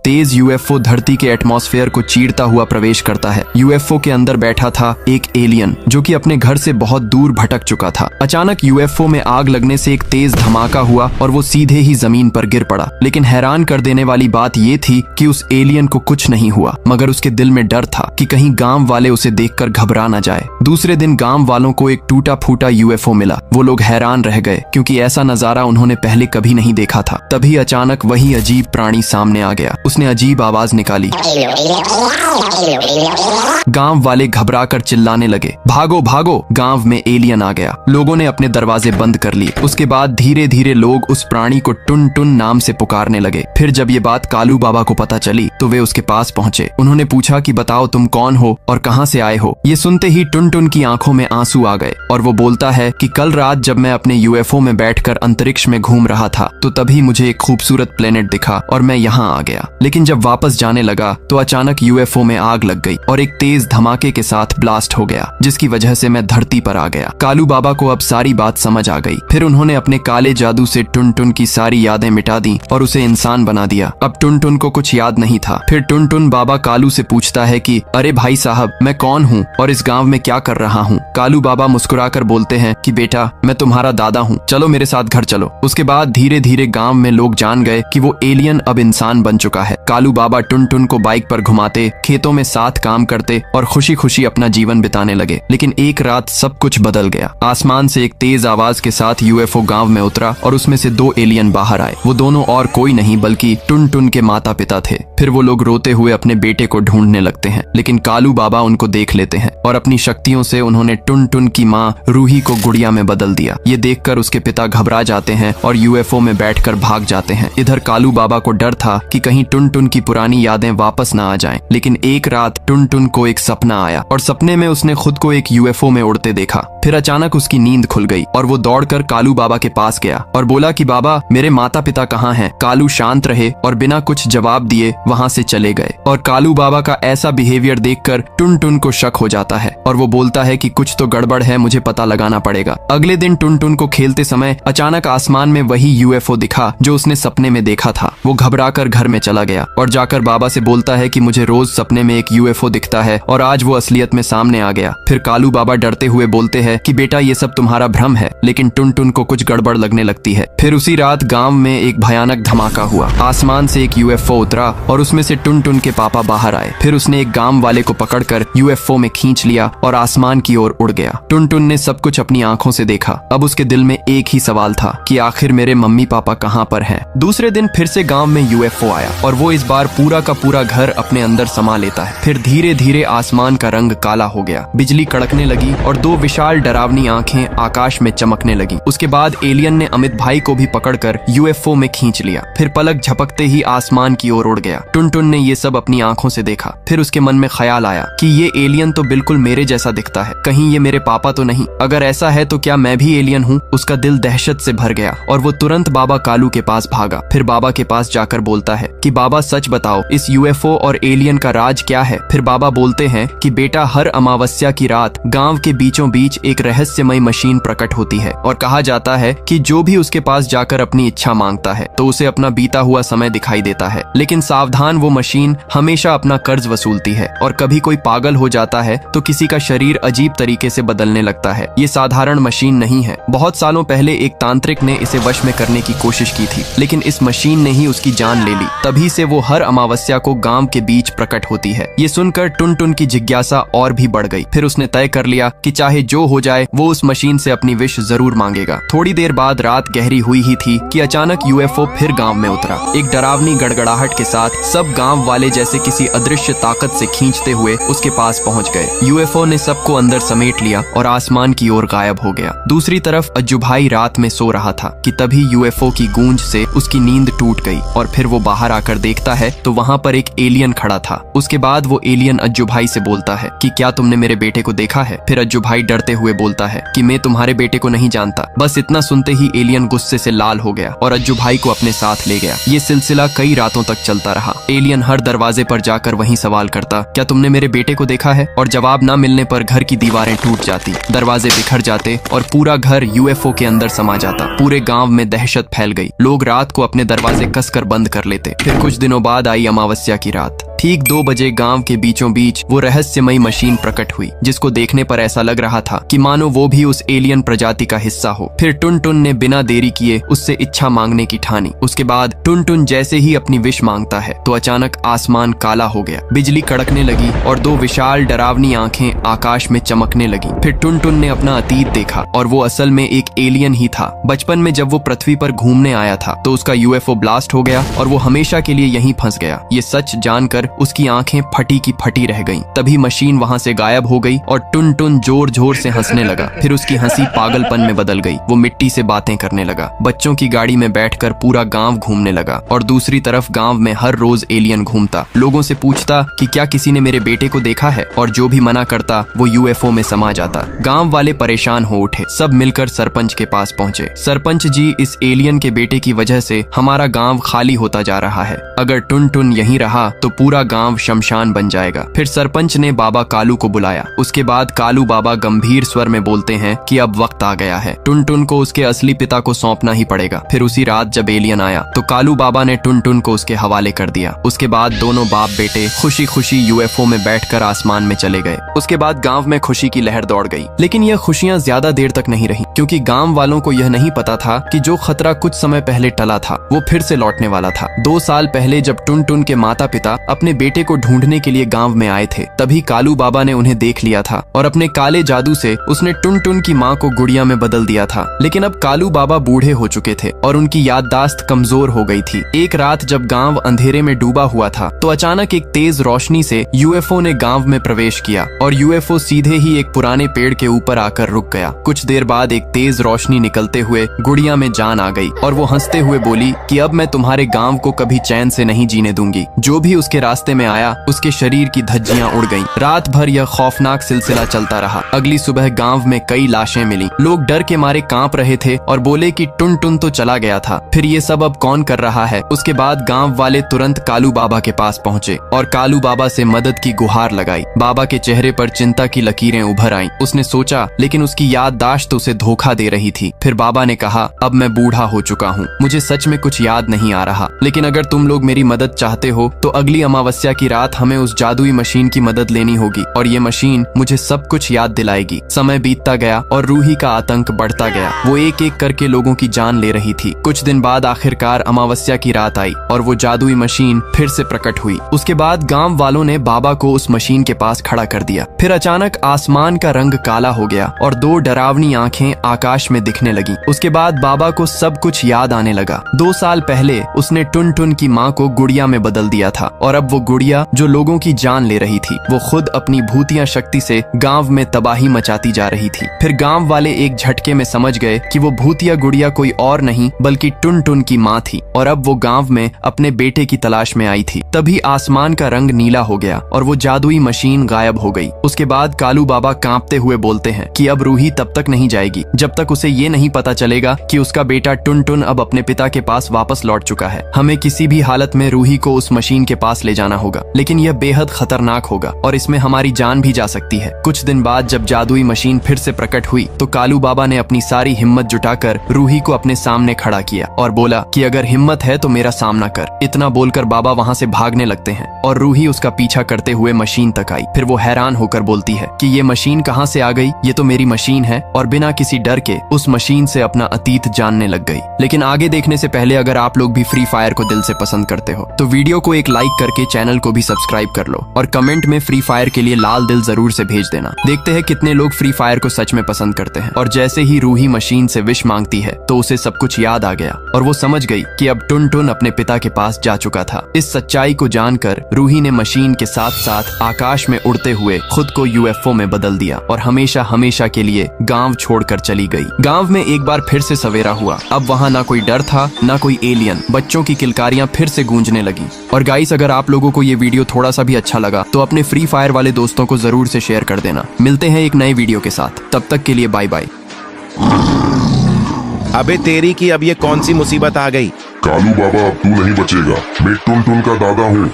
तेज UFO धरती के atmosphere को चीरता हुआ प्रवेश करता है। यूएफओ के अंदर बैठा था एक एलियन जो कि अपने घर से बहुत दूर भटक चुका था। अचानक यूएफओ में आग लगने से एक तेज धमाका हुआ और वो सीधे ही जमीन पर गिर पड़ा। लेकिन हैरान कर देने वाली बात ये थी कि उस एलियन को कुछ नहीं हुआ, मगर उसके दिल में डर था कि कहीं गांव वाले उसे देखकर घबरा न जाए। दूसरे दिन गांव वालों को एक टूटा फूटा यूएफओ मिला। वो लोग हैरान रह गए क्योंकि ऐसा नजारा उन्होंने पहले कभी नहीं देखा था। तभी अचानक वही अजीब प्राणी सामने आ गया। उसने अजीब आवाज निकाली। गांव वाले घबराकर चिल्लाने लगे, भागो भागो। गांव में एलियन आ गया। लोगों ने अपने दरवाजे बंद कर लिए। उसके बाद धीरे धीरे लोग उस प्राणी को टुन टुन नाम से पुकारने लगे। फिर जब ये बात कालू बाबा को पता चली तो वे उसके पास पहुंचे। उन्होंने पूछा कि बताओ तुम कौन हो और कहां से आए हो। ये सुनते ही टुन टुन की आंखों में आंसू आ गए और वो बोलता है कि कल रात जब मैं अपने यूएफओ में बैठकर अंतरिक्ष में घूम रहा था तो तभी मुझे एक खूबसूरत प्लेनेट दिखा और मैं यहाँ आ गया। लेकिन जब वापस जाने लगा तो अचानक यूएफओ में आग लग गई और एक तेज धमाके के साथ ब्लास्ट हो गया, जिसकी वजह से मैं धरती पर आ गया। कालू बाबा को अब सारी बात समझ आ गई। फिर उन्होंने अपने काले जादू से टुन टुन की सारी यादें मिटा दी और उसे इंसान बना दिया। अब टुन टुन को कुछ याद नहीं था। फिर टुन टुन बाबा कालू से पूछता है कि अरे भाई साहब, मैं कौन हूँ और इस गांव में क्या कर रहा हूँ। कालू बाबा मुस्कुराकर बोलते हैं कि बेटा, मैं तुम्हारा दादा हूँ, चलो मेरे साथ घर चलो। उसके बाद धीरे धीरे गांव में लोग जान गए कि वो एलियन अब इंसान बन चुका है। कालू बाबा टुन टुन को बाइक पर घुमाते, खेतों में साथ काम करते और खुशी खुशी अपना जीवन बिताने लगे। लेकिन एक रात सब कुछ बदल गया। आसमान से एक तेज आवाज के साथ यूएफओ गांव में उतरा और उसमें से 2 एलियन बाहर आए। वो दोनों और कोई नहीं बल्कि टुन टुन के माता पिता थे। फिर वो लोग रोते हुए अपने बेटे को ढूंढने लगते हैं, लेकिन कालू बाबा उनको देख लेते हैं और अपनी शक्तियों से उन्होंने टुन टुन की माँ रूही को गुड़िया में बदल दिया। ये देखकर उसके पिता घबरा जाते हैं और यूएफओ में बैठकर भाग जाते हैं। इधर कालू बाबा को डर था कि कहीं टुन टुन की पुरानी यादें वापस न आ जाएं। लेकिन एक रात टुन टुन को एक सपना आया और सपने में उसने खुद को एक यूएफओ में उड़ते देखा। फिर अचानक उसकी नींद खुल गई और वो दौड़कर कालू बाबा के पास गया और बोला कि बाबा, मेरे माता पिता कहाँ हैं। कालू शांत रहे और बिना कुछ जवाब दिए वहाँ से चले गए। और कालू बाबा का ऐसा बिहेवियर देखकर टुन टुन को शक हो जाता है और वो बोलता है कि कुछ तो गड़बड़ है, मुझे पता लगाना पड़ेगा। अगले दिन टुन टुन को खेलते समय अचानक आसमान में वही यूएफओ दिखा जो उसने सपने में देखा था। वो घबराकर घर में चला गया और जाकर बाबा से बोलता है कि मुझे रोज सपने में एक यूएफओ दिखता है और आज वो असलियत में सामने आ गया। फिर कालू बाबा डरते हुए बोलते हैं कि बेटा, ये सब तुम्हारा भ्रम है। लेकिन टुन टुन को कुछ गड़बड़ लगने लगती है। फिर उसी रात गांव में एक भयानक धमाका हुआ। आसमान से एक यूएफओ उतरा और उसमें से टुन टुन के पापा बाहर आए। फिर उसने एक गांव वाले को पकड़कर यूएफओ में खींच लिया और आसमान की ओर उड़ गया। टुन टुन ने सब कुछ अपनी आंखों से देखा। अब उसके दिल में एक ही सवाल था कि आखिर मेरे मम्मी पापा कहाँ पर हैं। दूसरे दिन फिर से गांव में यूएफओ आया और वो इस बार पूरा का पूरा घर अपने अंदर समा लेता है। फिर धीरे धीरे आसमान का रंग काला हो गया, बिजली कड़कने लगी और 2 विशाल डरावनी आंखें आकाश में चमकने लगी। उसके बाद एलियन ने अमित भाई को भी पकड़कर यूएफओ में खींच लिया। फिर पलक झपकते ही आसमान की ओर उड़ गया। टुन टुन ने ये सब अपनी आंखों से देखा। फिर उसके मन में ख्याल आया कि ये एलियन तो बिल्कुल मेरे जैसा दिखता है, कहीं ये मेरे पापा तो नहीं। अगर ऐसा है तो क्या मैं भी एलियन हूँ। उसका दिल दहशत से भर गया और वो तुरंत बाबा कालू के पास भागा। फिर बाबा के पास जाकर बोलता है कि बाबा, सच बताओ, इस यूएफओ और एलियन का राज क्या है। फिर बाबा बोलते हैं कि बेटा, हर अमावस्या की रात गांव के बीचों बीच एक रहस्यमय मशीन प्रकट होती है और कहा जाता है कि जो भी उसके पास जाकर अपनी इच्छा मांगता है तो उसे अपना बीता हुआ समय दिखाई देता है। लेकिन सावधान, वो मशीन हमेशा अपना कर्ज वसूलती है और कभी कोई पागल हो जाता है तो किसी का शरीर अजीब तरीके से बदलने लगता है। ये साधारण मशीन नहीं है। बहुत सालों पहले एक तांत्रिक ने इसे वश में करने की कोशिश की थी, लेकिन इस मशीन ने ही उसकी जान ले ली। तभी से वो हर अमावस्या को गांव के बीच प्रकट होती है। ये सुनकर टुन टुन की जिज्ञासा और भी बढ़ गई। फिर उसने तय कर लिया कि चाहे जो हो जाए वो उस मशीन से अपनी विश जरूर मांगेगा। थोड़ी देर बाद रात गहरी हुई ही थी कि अचानक यूएफओ फिर गांव में उतरा। एक डरावनी गड़गड़ाहट के साथ सब गांव वाले जैसे किसी अदृश्य ताकत से खींचते हुए उसके पास पहुंच गए। यूएफओ ने सबको अंदर समेट लिया और आसमान की ओर गायब हो गया। दूसरी तरफ अज्जू भाई रात में सो रहा था कि तभी यूएफओ की गूंज से उसकी नींद टूट गई और फिर वो बाहर आकर देखता है तो वहाँ पर एक एलियन खड़ा था। उसके बाद वो एलियन अज्जू भाई से बोलता है कि क्या तुमने मेरे बेटे को देखा है। फिर अज्जू भाई डरते हुए बोलता है कि मैं तुम्हारे बेटे को नहीं जानता। बस इतना सुनते ही एलियन गुस्से से लाल हो गया और अज्जू भाई को अपने साथ ले गया। ये सिलसिला कई रातों तक चलता रहा। एलियन हर दरवाजे पर जाकर वही सवाल करता, क्या तुमने मेरे बेटे को देखा है। और जवाब न मिलने पर घर की दीवारें टूट जाती, दरवाजे बिखर जाते और पूरा घर यूएफओ के अंदर समा जाता। पूरे गांव में दहशत फैल गई। लोग रात को अपने दरवाजे कसकर बंद कर लेते। फिर कुछ कुछ दिनों बाद आई अमावस्या की रात। ठीक 2 बजे गांव के बीचों बीच वो रहस्यमयी मशीन प्रकट हुई, जिसको देखने पर ऐसा लग रहा था कि मानो वो भी उस एलियन प्रजाति का हिस्सा हो। फिर टुनटुन ने बिना देरी किए उससे इच्छा मांगने की ठानी। उसके बाद टुनटुन जैसे ही अपनी विश मांगता है तो अचानक आसमान काला हो गया, बिजली कड़कने लगी और 2 विशाल डरावनी आंखें आकाश में चमकने लगी। फिर टुनटुन ने अपना अतीत देखा और वो असल में एक एलियन ही था। बचपन में जब वो पृथ्वी पर घूमने आया था तो उसका यूएफओ ब्लास्ट हो गया और वो हमेशा के लिए यहीं फंस गया। ये सच जानकर उसकी आंखें फटी की फटी रह गईं। तभी मशीन वहां से गायब हो गई और टुनटुन जोर जोर से हंसने लगा। फिर उसकी हंसी पागलपन में बदल गई। वो मिट्टी से बातें करने लगा, बच्चों की गाड़ी में बैठकर पूरा गांव घूमने लगा और दूसरी तरफ गांव में हर रोज एलियन घूमता, लोगों से पूछता कि क्या किसी ने मेरे बेटे को देखा है, और जो भी मना करता वो यूएफओ में समा जाता। गांव वाले परेशान हो उठे, सब मिलकर सरपंच के पास पहुंचे। सरपंच जी, इस एलियन के बेटे की वजह से हमारा गांव खाली होता जा रहा है। अगर टुनटुन यहीं रहा तो पूरा गांव शमशान बन जाएगा। फिर सरपंच ने बाबा कालू को बुलाया। उसके बाद कालू बाबा गंभीर स्वर में बोलते हैं कि अब वक्त आ गया है, टुनटुन को उसके असली पिता को सौंपना ही पड़ेगा। फिर उसी रात जब एलियन आया तो कालू बाबा ने टुनटुन को उसके हवाले कर दिया। उसके बाद दोनों बाप बेटे खुशी खुशी यूएफओ में बैठकर आसमान में चले गए। उसके बाद गांव में खुशी की लहर दौड़ गई। लेकिन यह खुशियां ज्यादा देर तक नहीं रही, क्योंकि गांव वालों को यह नहीं पता था कि जो खतरा कुछ समय पहले टला था वो फिर से लौटने वाला था। 2 साल पहले जब टुनटुन के माता पिता अपने बेटे को ढूंढने के लिए गांव में आए थे, तभी कालू बाबा ने उन्हें देख लिया था और अपने काले जादू से उसने टुनटुन की माँ को गुड़िया में बदल दिया था। लेकिन अब कालू बाबा बूढ़े हो चुके थे और उनकी याददाश्त कमजोर हो गई थी। एक रात जब गांव अंधेरे में डूबा हुआ था तो अचानक एक तेज रोशनी से यूएफओ ने गांव में प्रवेश किया और यूएफओ सीधे ही एक पुराने पेड़ के ऊपर आकर रुक गया। कुछ देर बाद एक तेज रोशनी निकलते हुए गुड़िया में जान आ गई और वो हंसते हुए बोली कि अब मैं तुम्हारे गांव को कभी चैन से नहीं जीने दूंगी। जो भी उसके रास्ते में आया उसके शरीर की धज्जियां उड़ गईं। रात भर यह खौफनाक सिलसिला चलता रहा। अगली सुबह गांव में कई लाशें मिली। लोग डर के मारे कांप रहे थे और बोले कि टुनटुन तो चला गया था, फिर ये सब अब कौन कर रहा है। उसके बाद गांव वाले तुरंत कालू बाबा के पास पहुंचे और कालू बाबा से मदद की गुहार लगाई। बाबा के चेहरे पर चिंता की लकीरें उभर आईं। उसने सोचा, लेकिन उसकी याददाश्त उसे धोखा दे रही थी। फिर बाबा ने कहा, अब मैं बूढ़ा हो चुका हूँ, मुझे सच में कुछ याद नहीं आ रहा, लेकिन अगर तुम लोग मेरी मदद चाहते हो तो अगली अमावस्या की रात हमें उस जादुई मशीन की मदद लेनी होगी और ये मशीन मुझे सब कुछ याद दिलाएगी। समय बीतता गया और रूही का आतंक बढ़ता गया। वो एक एक करके लोगों की जान ले रही थी। कुछ दिन बाद आखिरकार अमावस्या की रात आई और वो जादुई मशीन फिर से प्रकट हुई। उसके बाद गांव वालों ने बाबा को उस मशीन के पास खड़ा कर दिया। फिर अचानक आसमान का रंग काला हो गया और 2 डरावनी आंखें आकाश में दिखने लगी। उसके बाद बाबा को सब कुछ याद आने लगा। 2 साल पहले उसने टुनटुन की माँ को गुड़िया में बदल दिया था और अब वो गुड़िया जो लोगों की जान ले रही थी, वो खुद अपनी भूतिया शक्ति से गांव में तबाही मचाती जा रही थी। फिर गांव वाले एक झटके में समझ गए कि वो भूतिया गुड़िया कोई और नहीं बल्कि टुनटुन की माँ थी और अब वो गांव में अपने बेटे की तलाश में आई थी। तभी आसमान का रंग नीला हो गया और वो जादुई मशीन गायब हो गई। उसके बाद कालू बाबा कांपते हुए बोलते हैं कि अब रूही तब तक नहीं जाएगी जब तक उसे ये नहीं पता चलेगा कि उसका बेटा टुनटुन अब अपने पिता के पास वापस लौट चुका है। हमें किसी भी हालत में रूही को उस मशीन के पास ले जाना होगा, लेकिन यह बेहद खतरनाक होगा और इसमें हमारी जान भी जा सकती है। कुछ दिन बाद जब जादुई मशीन फिर से प्रकट हुई तो कालू बाबा ने अपनी सारी हिम्मत जुटाकर रूही को अपने सामने खड़ा किया और बोला कि अगर हिम्मत है तो मेरा सामना कर। इतना बोलकर बाबा वहाँ से भागने लगते हैं और रूही उसका पीछा करते हुए मशीन तक आई। फिर वो हैरान होकर बोलती है कि ये मशीन कहाँ से आ गई, ये तो मेरी मशीन है, और बिना किसी डर के उस मशीन से अपना अतीत जानने लग गई। लेकिन आगे देखने से पहले अगर आप लोग भी फ्री फायर को दिल से पसंद करते हो तो वीडियो को एक लाइक करके चैनल को भी सब्सक्राइब कर लो और कमेंट में फ्री फायर के लिए लाल दिल जरूर से भेज देना। देखते हैं कितने लोग फ्री फायर को सच में पसंद करते हैं। और जैसे ही रूही मशीन से विश मांगती है तो उसे सब कुछ याद आ गया और वो समझ गई कि अब टुनटुन अपने पिता के पास जा चुका था। इस सच्चाई को जानकर रूही ने मशीन के साथ साथ आकाश में उड़ते हुए खुद को यूएफओ में बदल दिया और हमेशा हमेशा के लिए गांव छोड़कर चली गई। गांव में एक बार फिर से सवेरा हुआ। अब वहाँ ना कोई डर था ना कोई एलियन। बच्चों की किलकारियां फिर से गूंजने लगी। और गाइस, अगर आप लोगों को ये वीडियो थोड़ा सा भी अच्छा लगा तो अपने फ्री फायर वाले दोस्तों को जरूर से शेयर कर देना। मिलते हैं एक नए वीडियो के साथ, तब तक के लिए बाय बाय। अबे तेरी की अब ये कौन सी मुसीबत आ गई? कालू बाबा, अब तू नहीं बचेगा। मैं टुनटुन का दादा हूँ।